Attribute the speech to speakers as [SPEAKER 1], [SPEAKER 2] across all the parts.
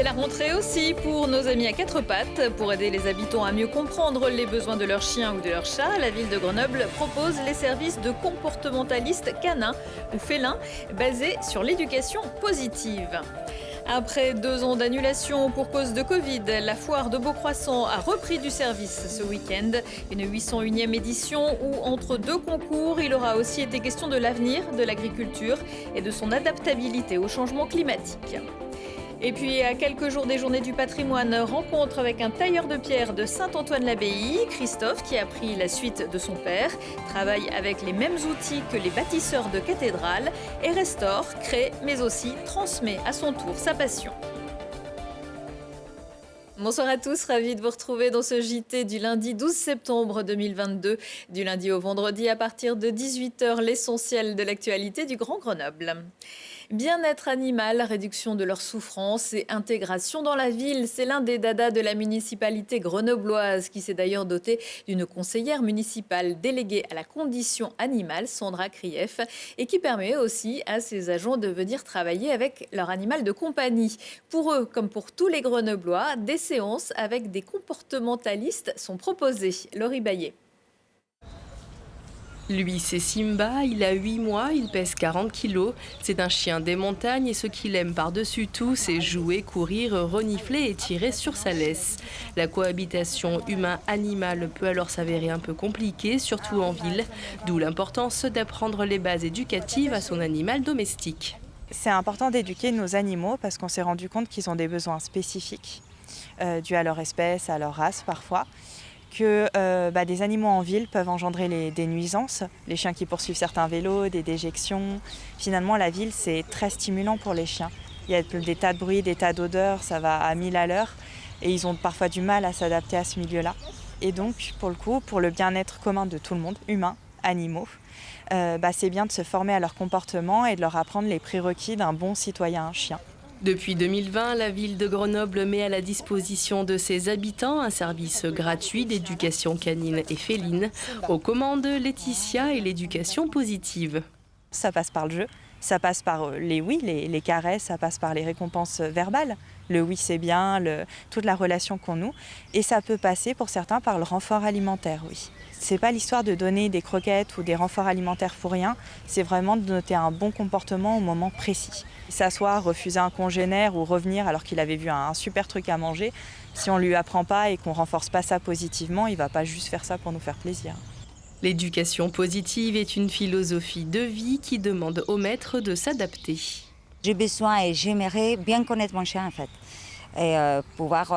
[SPEAKER 1] C'est la rentrée aussi pour nos amis à quatre pattes. Pour aider les habitants à mieux comprendre les besoins de leurs chiens ou de leurs chats, la ville de Grenoble propose les services de comportementalistes canins ou félins basés sur l'éducation positive. Après 2 ans d'annulation pour cause de Covid, la foire de Beaucroissant a repris du service ce week-end. Une 801e édition où, entre 2 concours, il aura aussi été question de l'avenir de l'agriculture et de son adaptabilité au changement climatique. Et puis, à quelques jours des Journées du patrimoine, rencontre avec un tailleur de pierre de Saint-Antoine-l'Abbaye, Christophe, qui a pris la suite de son père, travaille avec les mêmes outils que les bâtisseurs de cathédrales et restaure, crée, mais aussi transmet à son tour sa passion. Bonsoir à tous, ravi de vous retrouver dans ce JT du lundi 12 septembre 2022. Du lundi au vendredi à partir de 18h, l'essentiel de l'actualité du Grand Grenoble. Bien-être animal, réduction de leur souffrance et intégration dans la ville, c'est l'un des dadas de la municipalité grenobloise qui s'est d'ailleurs dotée d'une conseillère municipale déléguée à la condition animale, Sandra Krief, et qui permet aussi à ses agents de venir travailler avec leur animal de compagnie. Pour eux, comme pour tous les Grenoblois, des séances avec des comportementalistes sont proposées. Laurie Baillet.
[SPEAKER 2] Lui, c'est Simba, il a 8 mois, il pèse 40 kilos. C'est un chien des montagnes et ce qu'il aime par-dessus tout, c'est jouer, courir, renifler et tirer sur sa laisse. La cohabitation humain-animal peut alors s'avérer un peu compliquée, surtout en ville, d'où l'importance d'apprendre les bases éducatives à son animal domestique.
[SPEAKER 3] C'est important d'éduquer nos animaux parce qu'on s'est rendu compte qu'ils ont des besoins spécifiques, dus à leur espèce, à leur race parfois. Que des animaux en ville peuvent engendrer des nuisances, les chiens qui poursuivent certains vélos, des déjections. Finalement, la ville, c'est très stimulant pour les chiens. Il y a des tas de bruits, des tas d'odeurs, ça va à 1000 à l'heure et ils ont parfois du mal à s'adapter à ce milieu-là. Et donc, pour le coup, pour le bien-être commun de tout le monde, humains, animaux, c'est bien de se former à leur comportement et de leur apprendre les prérequis d'un bon citoyen chien.
[SPEAKER 2] Depuis 2020, la ville de Grenoble met à la disposition de ses habitants un service gratuit d'éducation canine et féline. Aux commandes, Laetitia et l'éducation positive.
[SPEAKER 3] Ça passe par le jeu, ça passe par les oui, les caresses, ça passe par les récompenses verbales. Le oui c'est bien, toute la relation qu'on noue. Et ça peut passer pour certains par le renfort alimentaire, oui. C'est pas l'histoire de donner des croquettes ou des renforts alimentaires pour rien, c'est vraiment de noter un bon comportement au moment précis. S'asseoir, refuser un congénère ou revenir alors qu'il avait vu un super truc à manger, si on lui apprend pas et qu'on renforce pas ça positivement, il va pas juste faire ça pour nous faire plaisir.
[SPEAKER 2] L'éducation positive est une philosophie de vie qui demande au maître de s'adapter.
[SPEAKER 4] J'ai besoin et j'aimerais bien connaître mon chien en fait. Et pouvoir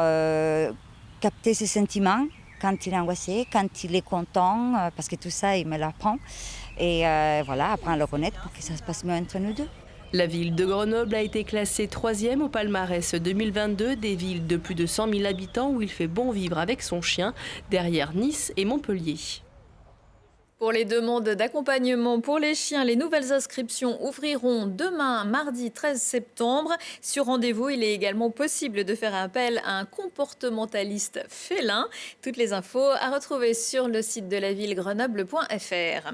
[SPEAKER 4] capter ses sentiments quand il est angoissé, quand il est content, parce que tout ça il me l'apprend. Et voilà, apprendre à le connaître pour que ça se passe mieux entre nous deux.
[SPEAKER 2] La ville de Grenoble a été classée 3e au palmarès 2022 des villes de plus de 100 000 habitants où il fait bon vivre avec son chien, derrière Nice et Montpellier.
[SPEAKER 1] Pour les demandes d'accompagnement pour les chiens, les nouvelles inscriptions ouvriront demain, mardi 13 septembre. Sur rendez-vous, il est également possible de faire appel à un comportementaliste félin. Toutes les infos à retrouver sur le site de la ville grenoble.fr.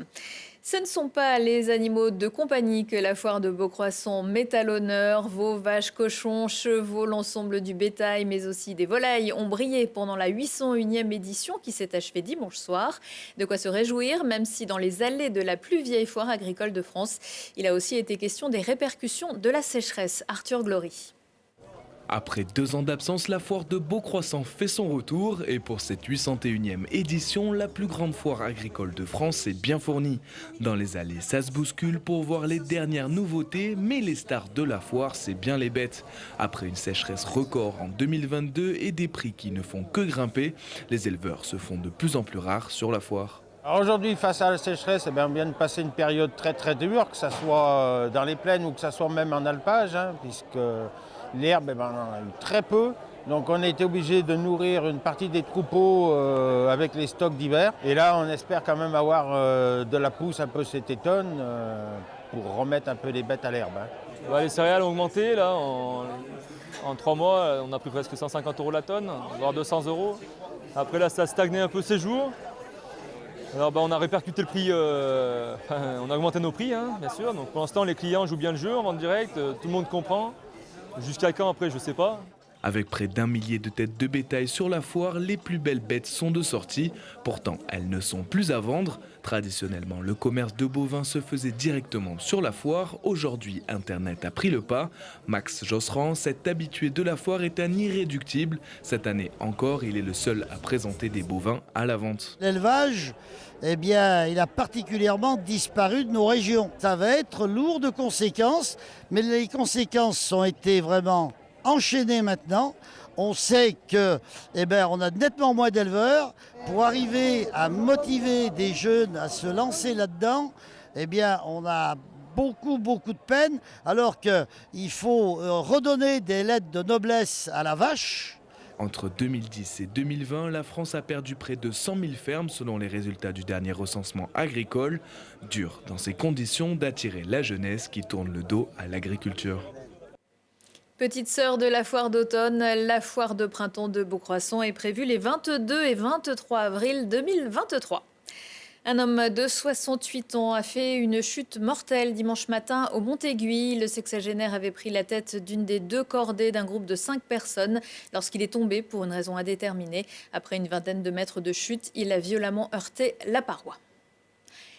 [SPEAKER 1] Ce ne sont pas les animaux de compagnie que la foire de Beaucroissant met à l'honneur. Veaux, vaches, cochons, chevaux, l'ensemble du bétail, mais aussi des volailles ont brillé pendant la 801e édition qui s'est achevée dimanche soir. De quoi se réjouir, même si dans les allées de la plus vieille foire agricole de France, il a aussi été question des répercussions de la sécheresse. Arthur Glory.
[SPEAKER 5] Après 2 ans d'absence, la foire de Beaucroissant fait son retour et pour cette 801e édition, la plus grande foire agricole de France est bien fournie. Dans les allées, ça se bouscule pour voir les dernières nouveautés, mais les stars de la foire, c'est bien les bêtes. Après une sécheresse record en 2022 et des prix qui ne font que grimper, les éleveurs se font de plus en plus rares sur la foire.
[SPEAKER 6] Aujourd'hui, face à la sécheresse, on vient de passer une période très dure, que ce soit dans les plaines ou que ce soit même en alpage, puisque l'herbe, on en a eu très peu. Donc on a été obligé de nourrir une partie des troupeaux avec les stocks d'hiver. Et là, on espère quand même avoir de la pousse un peu cet automne pour remettre un peu les bêtes à l'herbe.
[SPEAKER 7] Les céréales ont augmenté. Là, en 3 mois, on a pris presque 150 € la tonne, voire 200 €. Après là, ça a stagné un peu ces jours. Alors on a répercuté le prix, on a augmenté nos prix, bien sûr. Donc pour l'instant, les clients jouent bien le jeu en vente directe, tout le monde comprend. Jusqu'à quand après, je ne sais pas.
[SPEAKER 5] Avec près d'1 millier de têtes de bétail sur la foire, les plus belles bêtes sont de sortie. Pourtant, elles ne sont plus à vendre. Traditionnellement, le commerce de bovins se faisait directement sur la foire. Aujourd'hui, Internet a pris le pas. Max Josserand, cet habitué de la foire, est un irréductible. Cette année encore, il est le seul à présenter des bovins à la vente.
[SPEAKER 8] L'élevage, eh bien, il a particulièrement disparu de nos régions. Ça va être lourd de conséquences, mais les conséquences ont été vraiment enchaînées maintenant. On sait que, on a nettement moins d'éleveurs. Pour arriver à motiver des jeunes à se lancer là-dedans, on a beaucoup de peine, alors qu'il faut redonner des lettres de noblesse à la vache.
[SPEAKER 5] Entre 2010 et 2020, la France a perdu près de 100 000 fermes selon les résultats du dernier recensement agricole. Dur dans ces conditions d'attirer la jeunesse qui tourne le dos à l'agriculture.
[SPEAKER 1] Petite sœur de la foire d'automne, la foire de printemps de Beaucroissant est prévue les 22 et 23 avril 2023. Un homme de 68 ans a fait une chute mortelle dimanche matin au Montéguy. Le sexagénaire avait pris la tête d'une des 2 cordées d'un groupe de 5 personnes lorsqu'il est tombé pour une raison indéterminée. Après une vingtaine de mètres de chute, il a violemment heurté la paroi.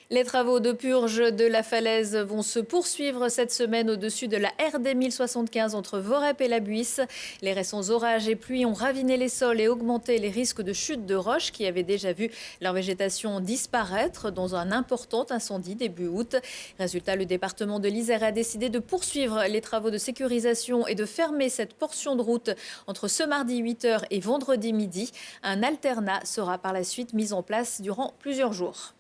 [SPEAKER 1] Les travaux de purge de la falaise vont se poursuivre cette semaine au-dessus de la RD 1075 entre Vorep et la Buisse. Les récents orages et pluies ont raviné les sols et augmenté les risques de chute de roches qui avaient déjà vu leur végétation disparaître dans un important incendie début août. Résultat, le département de l'Isère a décidé de poursuivre les travaux de sécurisation et de fermer cette portion de route entre ce mardi 8h et vendredi midi. Un alternat sera par la suite mis en place durant plusieurs jours.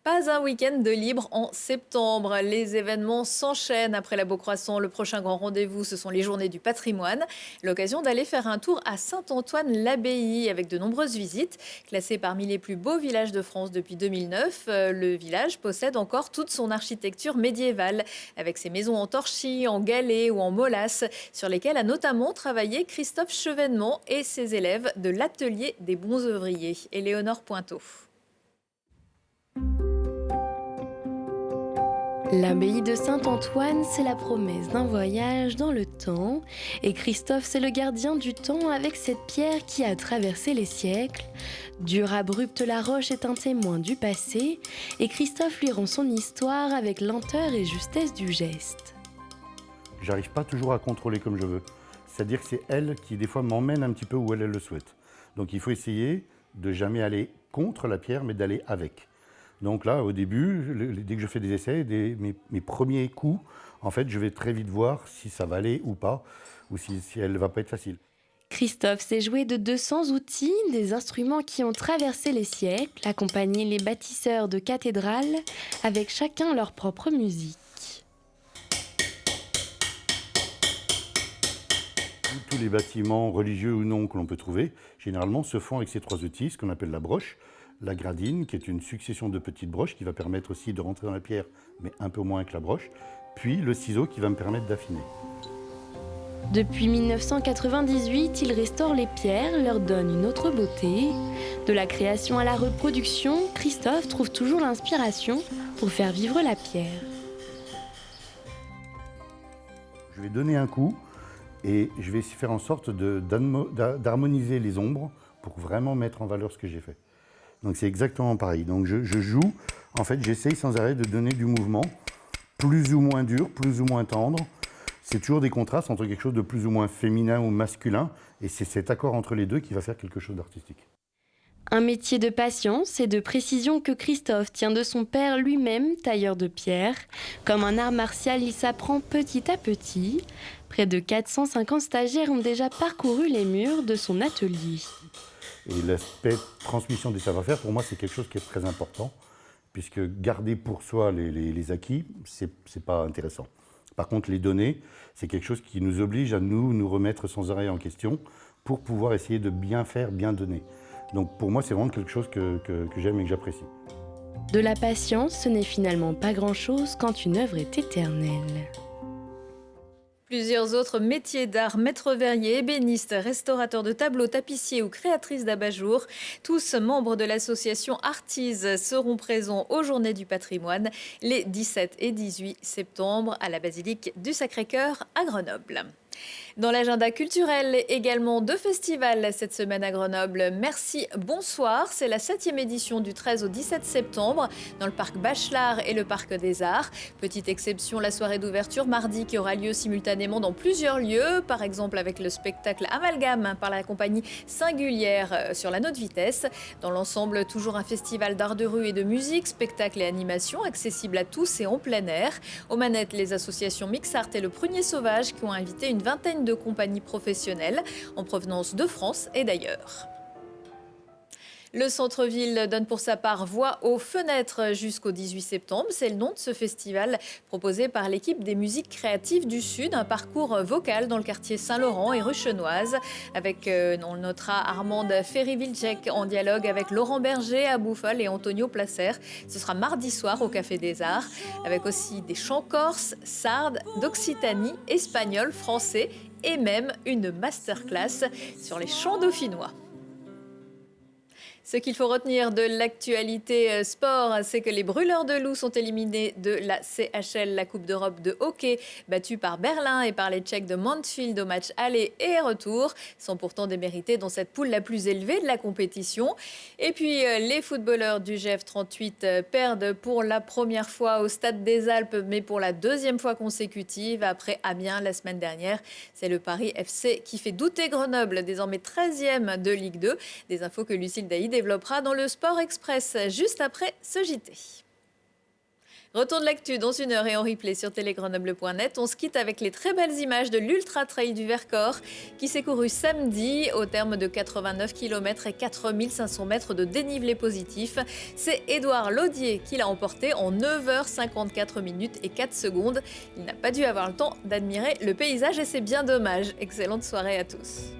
[SPEAKER 1] Pas un week-end de libre en septembre. Les événements s'enchaînent après la Beaucroissant. Le prochain grand rendez-vous, ce sont les Journées du patrimoine. L'occasion d'aller faire un tour à Saint-Antoine-l'Abbaye avec de nombreuses visites. Classé parmi les plus beaux villages de France depuis 2009, le village possède encore toute son architecture médiévale avec ses maisons en torchis, en galets ou en molasses sur lesquelles a notamment travaillé Christophe Chevènement et ses élèves de l'atelier des bons œuvriers. Éléonore Pointeau.
[SPEAKER 9] L'abbaye de Saint-Antoine, c'est la promesse d'un voyage dans le temps. Et Christophe, c'est le gardien du temps avec cette pierre qui a traversé les siècles. Dure, abrupte, la roche est un témoin du passé. Et Christophe lui rend son histoire avec lenteur et justesse du geste.
[SPEAKER 10] J'arrive pas toujours à contrôler comme je veux. C'est-à-dire que c'est elle qui, des fois, m'emmène un petit peu où elle le souhaite. Donc il faut essayer de jamais aller contre la pierre, mais d'aller avec. Donc là, au début, dès que je fais des essais, mes premiers coups, en fait, je vais très vite voir si ça va aller ou pas, ou si elle ne va pas être facile.
[SPEAKER 9] Christophe s'est joué de 200 outils, des instruments qui ont traversé les siècles, accompagné les bâtisseurs de cathédrales, avec chacun leur propre musique.
[SPEAKER 10] Tous les bâtiments religieux ou non que l'on peut trouver, généralement, se font avec ces 3 outils, ce qu'on appelle la broche. La gradine, qui est une succession de petites broches qui va permettre aussi de rentrer dans la pierre, mais un peu moins que la broche. Puis le ciseau qui va me permettre d'affiner.
[SPEAKER 9] Depuis 1998, il restaure les pierres, leur donne une autre beauté. De la création à la reproduction, Christophe trouve toujours l'inspiration pour faire vivre la pierre.
[SPEAKER 10] Je vais donner un coup et je vais faire en sorte d'harmoniser les ombres pour vraiment mettre en valeur ce que j'ai fait. Donc c'est exactement pareil. Donc je joue, en fait j'essaye sans arrêt de donner du mouvement, plus ou moins dur, plus ou moins tendre. C'est toujours des contrastes entre quelque chose de plus ou moins féminin ou masculin, et c'est cet accord entre les deux qui va faire quelque chose d'artistique.
[SPEAKER 9] Un métier de patience et de précision que Christophe tient de son père lui-même, tailleur de pierre. Comme un art martial, il s'apprend petit à petit. Près de 450 stagiaires ont déjà parcouru les murs de son atelier.
[SPEAKER 10] Et l'aspect transmission des savoir-faire, pour moi, c'est quelque chose qui est très important, puisque garder pour soi les acquis, c'est pas intéressant. Par contre, les donner, c'est quelque chose qui nous oblige à nous remettre sans arrêt en question pour pouvoir essayer de bien faire, bien donner. Donc pour moi, c'est vraiment quelque chose que j'aime et que j'apprécie.
[SPEAKER 9] De la patience, ce n'est finalement pas grand-chose quand une œuvre est éternelle.
[SPEAKER 1] Plusieurs autres métiers d'art, maître verrier, ébéniste, restaurateur de tableaux, tapissier ou créatrice d'abat-jour, tous membres de l'association Artise seront présents aux Journées du patrimoine les 17 et 18 septembre à la basilique du Sacré-Cœur à Grenoble. Dans l'agenda culturel, également 2 festivals cette semaine à Grenoble. Merci, bonsoir. C'est la 7e édition du 13 au 17 septembre dans le parc Bachelard et le parc des Arts. Petite exception, la soirée d'ouverture mardi qui aura lieu simultanément dans plusieurs lieux, par exemple avec le spectacle Amalgame par la compagnie Singulière sur la Note Vitesse. Dans l'ensemble, toujours un festival d'art de rue et de musique, spectacles et animations accessibles à tous et en plein air. Aux manettes, les associations Mixart et le Prunier Sauvage qui ont invité une vingtaine de compagnies professionnelles en provenance de France et d'ailleurs. Le centre-ville donne pour sa part voix aux fenêtres jusqu'au 18 septembre. C'est le nom de ce festival proposé par l'équipe des musiques créatives du Sud. Un parcours vocal dans le quartier Saint-Laurent et rue Chenoise. On notera Armande Ferry-Vilcek en dialogue avec Laurent Berger à Bouffol et Antonio Placer. Ce sera mardi soir au Café des Arts. Avec aussi des chants corses, sardes, d'Occitanie, espagnol, français et même une masterclass sur les chants dauphinois. Ce qu'il faut retenir de l'actualité sport, c'est que les Brûleurs de Loups sont éliminés de la CHL, la Coupe d'Europe de hockey, battus par Berlin et par les Tchèques de Mansfield au match aller et retour, sont pourtant démérités dans cette poule la plus élevée de la compétition. Et puis les footballeurs du GF 38 perdent pour la première fois au Stade des Alpes, mais pour la 2e fois consécutive après Amiens la semaine dernière. C'est le Paris FC qui fait douter Grenoble, désormais 13e de Ligue 2. Des infos que Lucille Daï développera dans le Sport Express juste après ce JT. Retour de l'actu dans 1 heure et en replay sur télégrenoble.net. On se quitte avec les très belles images de l'Ultra Trail du Vercors qui s'est couru samedi au terme de 89 km et 4500 mètres de dénivelé positif. C'est Édouard Laudier qui l'a emporté en 9h54 minutes et 4 secondes. Il n'a pas dû avoir le temps d'admirer le paysage et c'est bien dommage. Excellente soirée à tous.